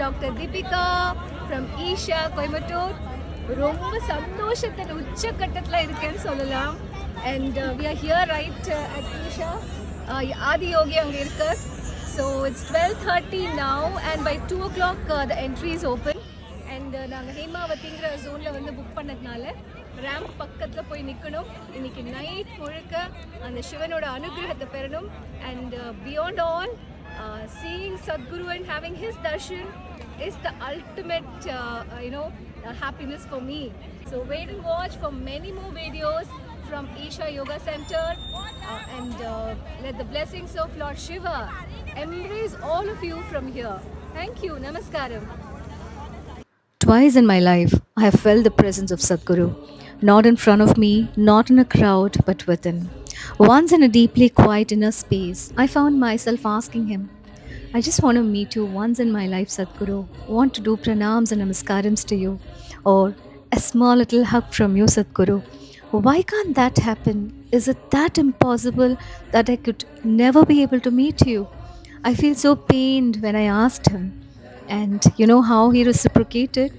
Dr. Deepika from Isha, Coimbatore. ரொம்ப சந்தோஷத்தின் உச்சக்கட்டத்தில் இருக்கேன்னு சொல்லலாம். And we are here right at Isha. ஆதி யோகி அங்கே இருக்கு. So it's 12:30 now and by 2 o'clock the entry is open. And நாங்கள் ஹேமாவதிங்கிற ஜோனில் வந்து புக் பண்ணதுனால ரேம்ப் பக்கத்தில் போய் நிற்கணும். இன்னைக்கு நைட் முழுக்க அந்த சிவனோட அனுகிரகத்தை பெறணும். And beyond all, seeing Sadhguru and having his darshan is the ultimate happiness for me. So wait and watch for many more videos from Isha Yoga Center and let the blessings of Lord Shiva embrace all of you from here. Thank you. Namaskaram. Twice in my life, I have felt the presence of Sadhguru, not in front of me, not in a crowd, but within. Once in a deeply quiet inner space, I found myself asking him, I just want to meet you once in my life, Sadhguru. Want to do pranams and namaskarams to you. Or a small little hug from you, Sadhguru. Why can't that happen? Is it that impossible that I could never be able to meet you? I feel so pained when I asked him. And you know how he reciprocated?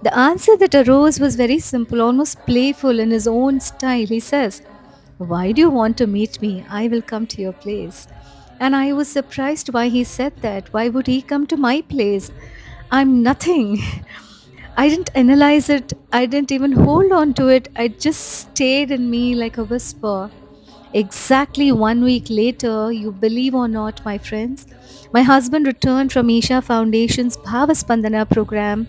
The answer that arose was very simple, almost playful in his own style. He says, Why do you want to meet me? I will come to your place. And I was surprised why he said that. Why would he come to my place? I'm nothing. I didn't analyze it. I didn't even hold on to it. It just stayed in me like a whisper. Exactly 1 week later, you believe or not, my friends, my husband returned from Isha Foundation's Bhavaspandana program,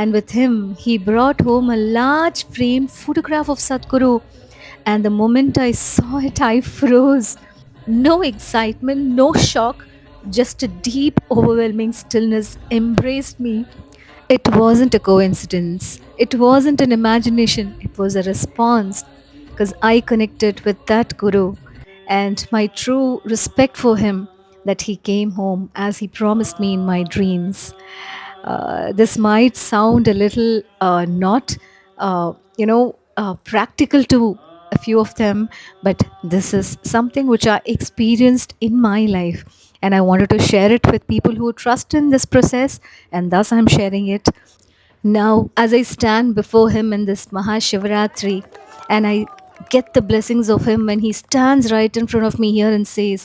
and with him, he brought home a large framed photograph of Sadhguru. And the moment I saw it, I froze. No excitement, no shock, just a deep, overwhelming stillness embraced me. It wasn't a coincidence. It wasn't an imagination. It was a response because I connected with that Guru and my true respect for him that he came home as he promised me in my dreams. This might sound a little not, practical to a few of them, but this is something which I experienced in my life. And I wanted to share it with people who trust in this process, and thus I'm sharing it. Now, as I stand before him in this Mahashivratri, and I get the blessings of him when he stands right in front of me here and says,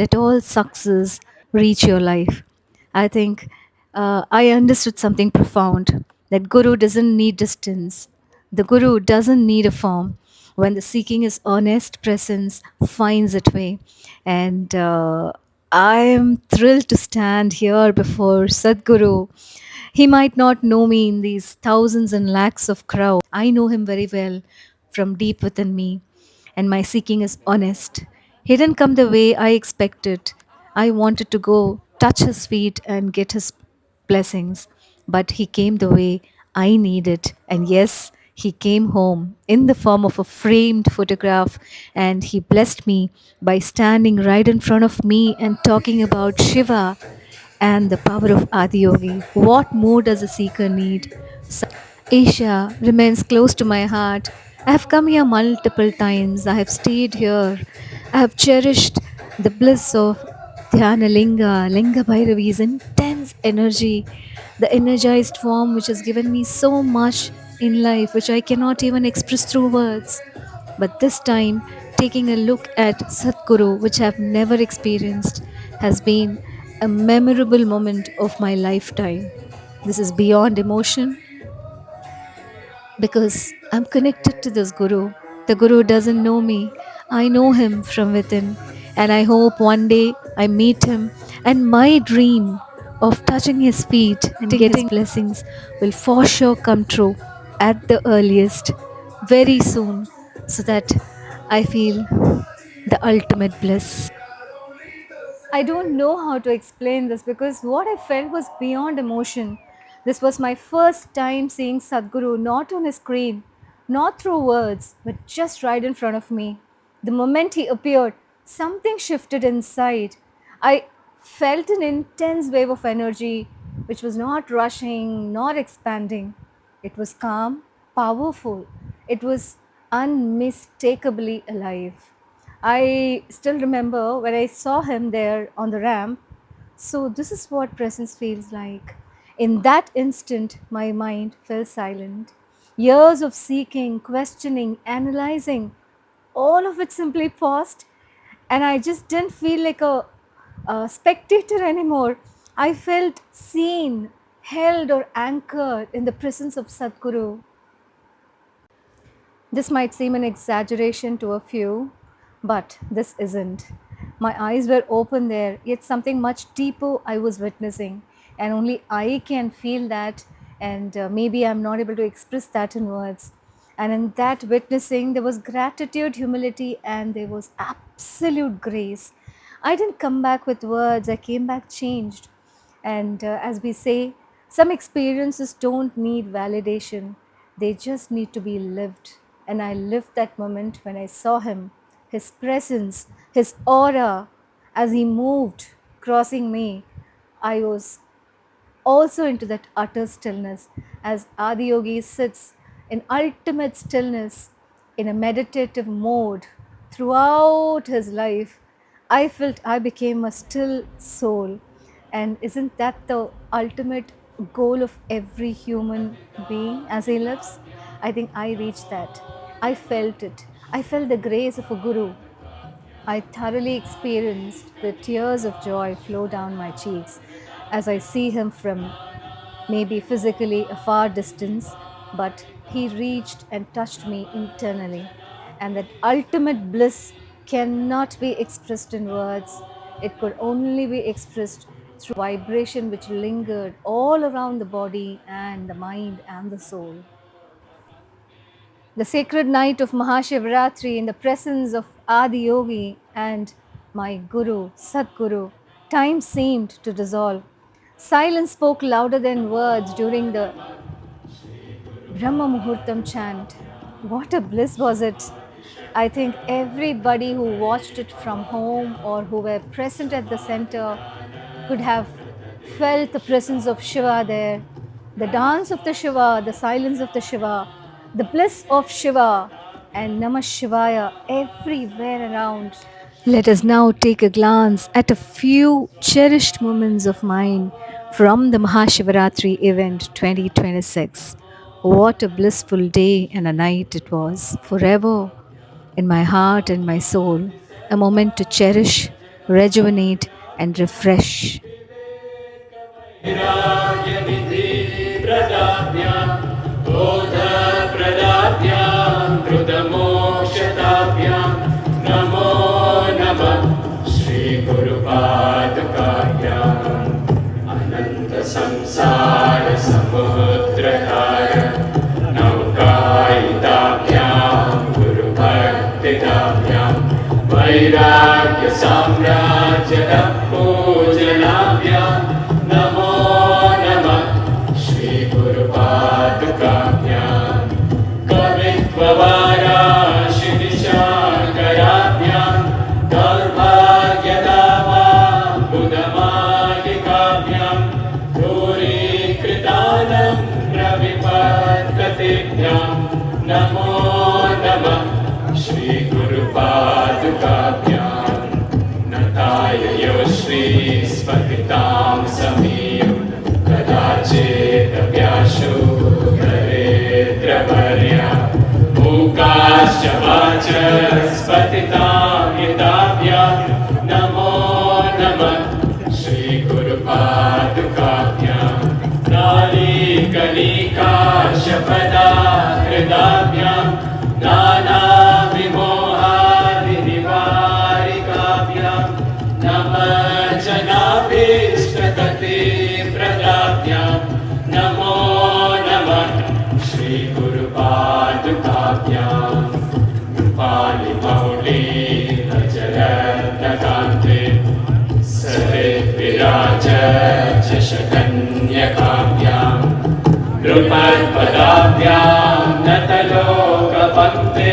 Let all success reach your life. I think I understood something profound, that Guru doesn't need distance. The Guru doesn't need a form. When the seeking is earnest, presence finds its way. And I am thrilled to stand here before Sadhguru. He might not know me in these thousands and lakhs of crowd. I know him very well from deep within me, and my seeking is honest. He didn't come the way I expected. I wanted to go touch his feet and get his blessings, but he came the way I needed. And yes, he came home in the form of a framed photograph, and he blessed me by standing right in front of me and talking about Shiva and the power of Adiyogi. What more does a seeker need? Asia remains close to my heart. I have come here multiple times. I have stayed here. I have cherished the bliss of Dhyana Linga, Linga Bhairavi's intense energy, the energized form which has given me so much in life, which I cannot even express through words. But this time, taking a look at Satguru, which I have never experienced, has been a memorable moment of my lifetime. This is beyond emotion because I'm connected to this Guru. The Guru doesn't know me, I know him from within. And I hope one day I meet him, and my dream of touching his feet and getting his blessings will for sure come true at the earliest, very soon, so that I feel the ultimate bliss. I don't know how to explain this because what I felt was beyond emotion. This was my first time seeing Sadhguru not on a screen, not through words, but just right in front of me. The moment he appeared, something shifted inside. I felt an intense wave of energy which was not rushing, not expanding. It was calm, powerful. It was unmistakably alive. I still remember when I saw him there on the ramp. So, this is what presence feels like. In that instant, my mind fell silent. Years of seeking, questioning, analyzing, all of it simply paused, and I just didn't feel like a spectator anymore. I felt seen, held, or anchored in the presence of Sadhguru. This might seem an exaggeration to a few, but this isn't. My eyes were open there, yet something much deeper I was witnessing, and only I can feel that, and maybe I'm not able to express that in words. And in that witnessing, there was gratitude, humility, and there was absolute grace. I didn't come back with words, I came back changed. And as we say, some experiences don't need validation, they just need to be lived. And I lived that moment when I saw him, his presence, his aura as he moved, crossing me. I was also into that utter stillness as Adiyogi sits in ultimate stillness in a meditative mode throughout his life. I felt I became a still soul. And isn't that the ultimate goal of every human being as he lives? I think I reached that. I felt it. I felt the grace of a guru. I thoroughly experienced the tears of joy flow down my cheeks as I see him from maybe physically a far distance, but he reached and touched me internally. And that ultimate bliss cannot be expressed in words, it could only be expressed through vibration which lingered all around the body and the mind and the soul. The sacred night of Mahashivratri in the presence of Adi Yogi and my Guru, Sadguru, time seemed to dissolve. Silence spoke louder than words during the Brahma Muhurtam chant. What a bliss was it! I think everybody who watched it from home or who were present at the center could have felt the presence of Shiva there. The dance of the Shiva, the silence of the Shiva, the bliss of Shiva, and Namah Shivaya everywhere around. Let us now take a glance at a few cherished moments of mine from the Mahashivaratri event 2026. What a blissful day and a night it was, forever in my heart and my soul, a moment to cherish, rejuvenate, and refresh. नमो नमः श्रीगुरुपादुकाभ्याम् अनन्तसंसारसमुद्रधार नौकायिताभ्याम् गुरुभक्तिदाभ्याम् वैराग्यसाम्राज्यपूजनाभ्याम् नमो नमः श्रीगुरुपादुकाभ्याम् कवित्ववाराशिनिशाकराभ्याम् दौर्भाग्यदावाम् बुधमालिकाभ्याम् दूरीकृतानं रविपद्गतिभ्याम् नमो नमः श्रीगुरुपादुकाभ्याम् नताययो श्रीस्फटितां समीयं कदाचिदव्याशो दरिद्रवर्या मूकाश्च वाचस्पतितां हिताभ्याम् नमो नमः श्रीगुरुपादुकाभ्याम् नालीकलिकाशपदा हृदाभ्याम् नानाविमोहादिनिवारिकाभ्याम् नमः जनाभीष्टगतिप्रदाभ्याम् नमो नमः श्रीगुरुपादुकाभ्याम् पालिमौली अजरत्नकान्ते सरिद्विराज चषकन्यकाभ्याम् नृपत्पदाभ्याम् नतलोकपङ्क्ते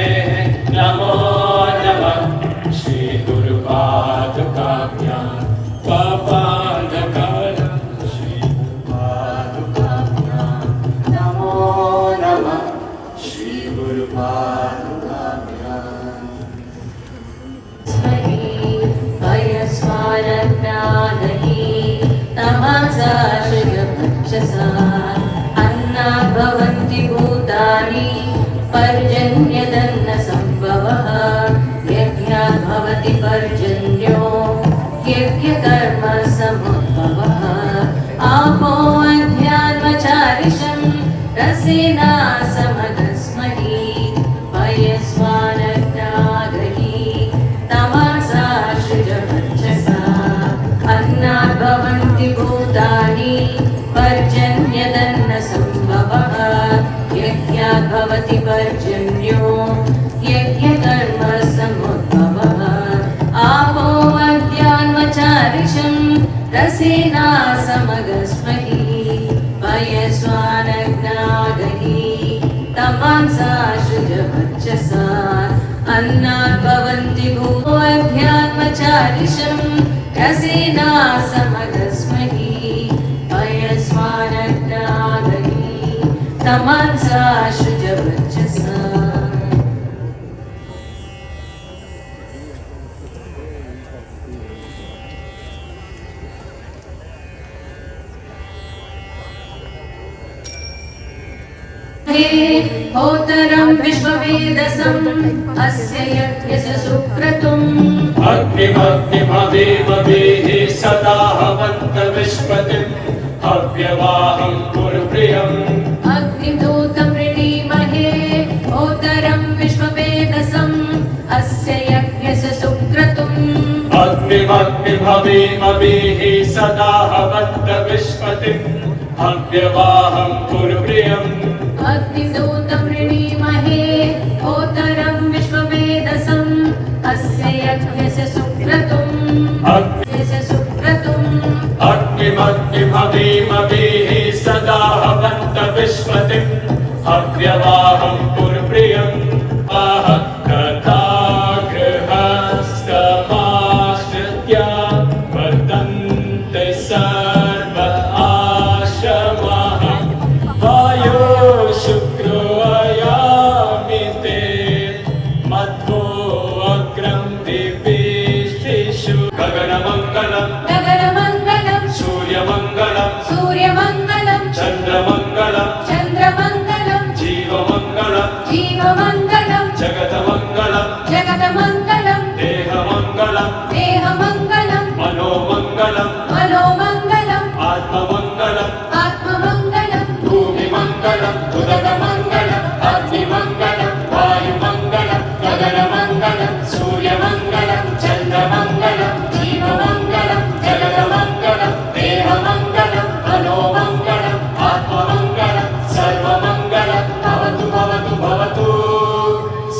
नमो नमः श्रीगुरुपादुकाभ्याम् पापान्धकार श्रीगुरुपादुकाभ्याम् नमो नमः श्रीगुरुपादुकाभ्याम् वयस्वारज्ञानहि तमसा श्रियभक्षसा पर्जन्यो यज्ञकर्म समुद्भवः आपो अध्यात्मचारिषं रसेना समदस्महि पयस्वानग्नागहि तमसा सृजवर्चसा अन्नात् भवन्ति भूतानि पर्जन्यदन्न सम्भवः यज्ञात् भवति पर्जन्यो यज्ञकर्म समुद्भवः आपो अध्यात्मचारिषं रसेना समगस्महि पयस्वानग्नागहि तमसा सृजवर्चसा अन्नात् भवन्ति भूतो अध्यात्मचारिषं रसेना समगस्महि पयस्वानग्नागहि तमसा सृजवर्चसा. होतरं विश्ववेदसम् अस्य यज्ञस्य सुक्रतुम् अग्निमग्निमदेवदेः सदा हवन्त विश्वतिम् हव्यवाहं पुरप्रियम् अग्निदूतं वृणीमहे होतरं विश्ववेदसम् अस्य यज्ञस्य सुक्रतुम् अग्निमग्निमदेवदेः सदा हवन्त विश्वतिम् हव्यवाहं पुरप्रियम् अग्निदूतं वृणीमहे होतरं विश्ववेदसम् अस्य यज्ञस्य सुक्रतुम् अग्निमग्निमदेवदेः सदा हवन्त विश्वतिम् हव्यवाहं पुरप्रियम् तथा गृहस्थमाश्रित्य वर्तन्ते सर्व आश्रमः वायो शुक्रो अयामिते मध्वो अग्रं दिवेष्टिषु गगनमङ्गलम् गगनमङ्गलं सूर्यमङ्गलम् सूर्यमङ्गलं चन्द्रमङ्गलम् चन्द्रमङ्गलं जीवमङ्गलम् जीवमङ्गलं जगतमङ्गलम् जगतमङ्गलं देहमङ्गलम् देहमङ्गलं मनोमङ्गलम् मनोमङ्गलं आत्ममङ्गलम् आत्ममङ्गलं भूमिमङ्गलम् उदकमङ्गलम् अग्निमङ्गलम् वायुमङ्गलम् गगनमङ्गलम् सूर्यमङ्गलम् चन्द्रमङ्गलम् जीवमङ्गलम् जगतमङ्गलम् देहमङ्गलम् मनोमङ्गलम् आत्ममङ्गलम् सर्वमङ्गलं भवतु भवतु भवतु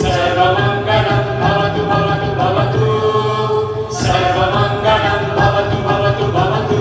सर्वमङ्गलं भवतु भवतु भवतु सर्वमङ्गलं भवतु भवतु भवतु.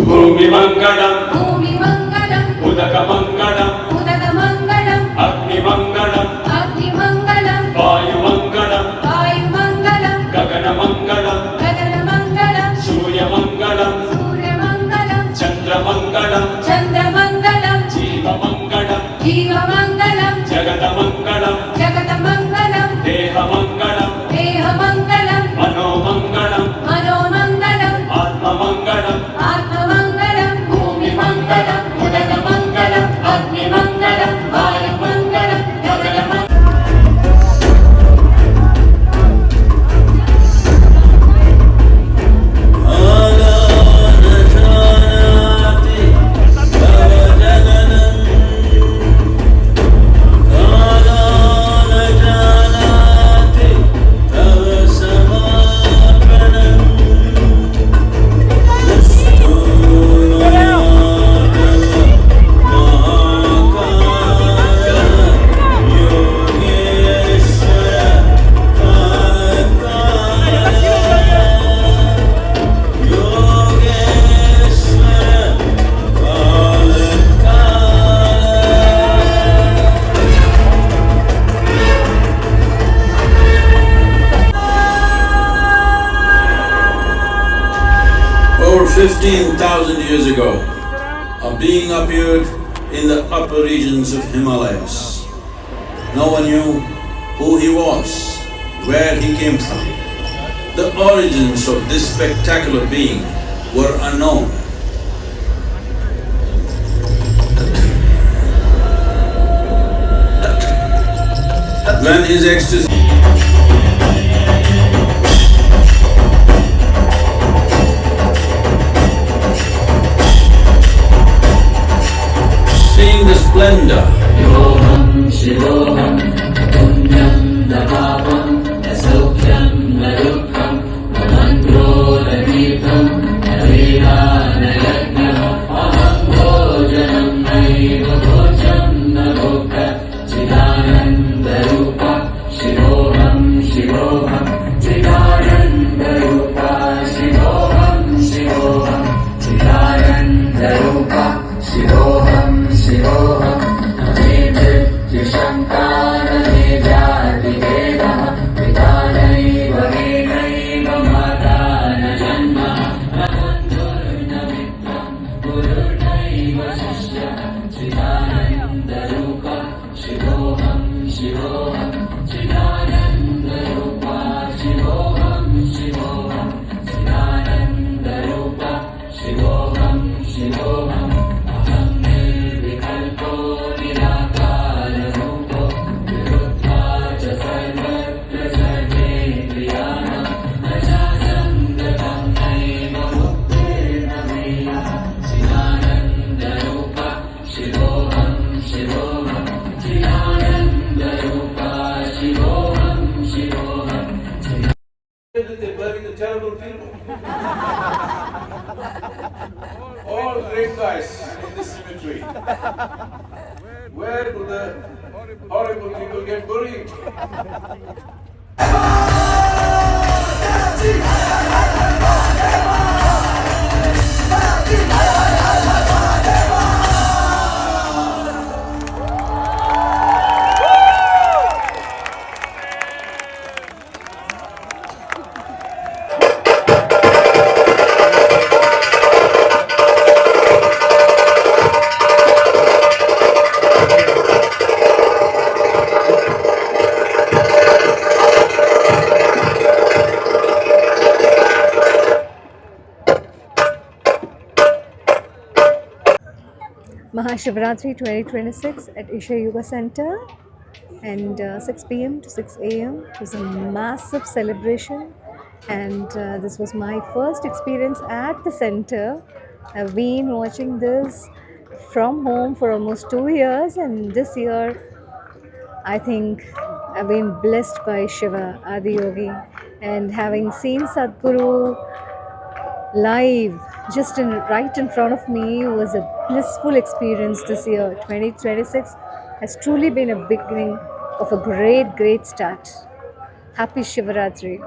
भूमिमङ्गलम् भूमिमङ्गलं उदकमङ्गलम् उदकमङ्गलं अग्निमङ्गलम् अग्निमङ्गलं वायुमङ्गलम् वायुमङ्गलं गगनमङ्गलम् गगनमङ्गलं सूर्यमङ्गलम् सूर्यमङ्गलं चन्द्रमङ्गलम् चन्द्रमङ्गलं जीवमङ्गलम् जीवमङ्गलं जगतमङ्गलम् जगतमङ्गलं देहमङ्गलम् देहमङ्गलं मनोमङ्गलम् मनोमङ्गलं आत्ममङ्गलम् आत्ममङ्गलं भूमिमङ्गलं उदकमङ्गलं अग्निमङ्गलं वायुमङ्गलं गगनमङ्गलं. Over 15,000 years ago, a being appeared in the upper regions of Himalayas. No one knew who he was, where he came from. The origins of this spectacular being were unknown. When his ecstasy seeing the splendor they bury the terrible people. All great guys in the cemetery. Where do the horrible people get buried? Mahashivratri 2026 at Isha Yoga Center, and 6 p.m. to 6 a.m. It was a massive celebration, and this was my first experience at the center. I've been watching this from home for almost 2 years, and this year I think I've been blessed by Shiva Adiyogi, and having seen Sadhguru live just right in front of me was a blissful experience this year. 2026 has truly been a beginning of a great start. Happy Shivaratri.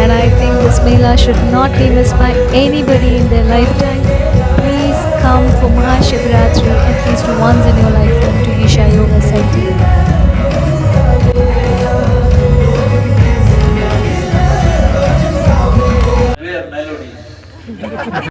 And I think this Mela should not be missed by anybody in their lifetime. Please come for Mahashivratri at least once in your lifetime to Isha Yoga Center. Rare melodies.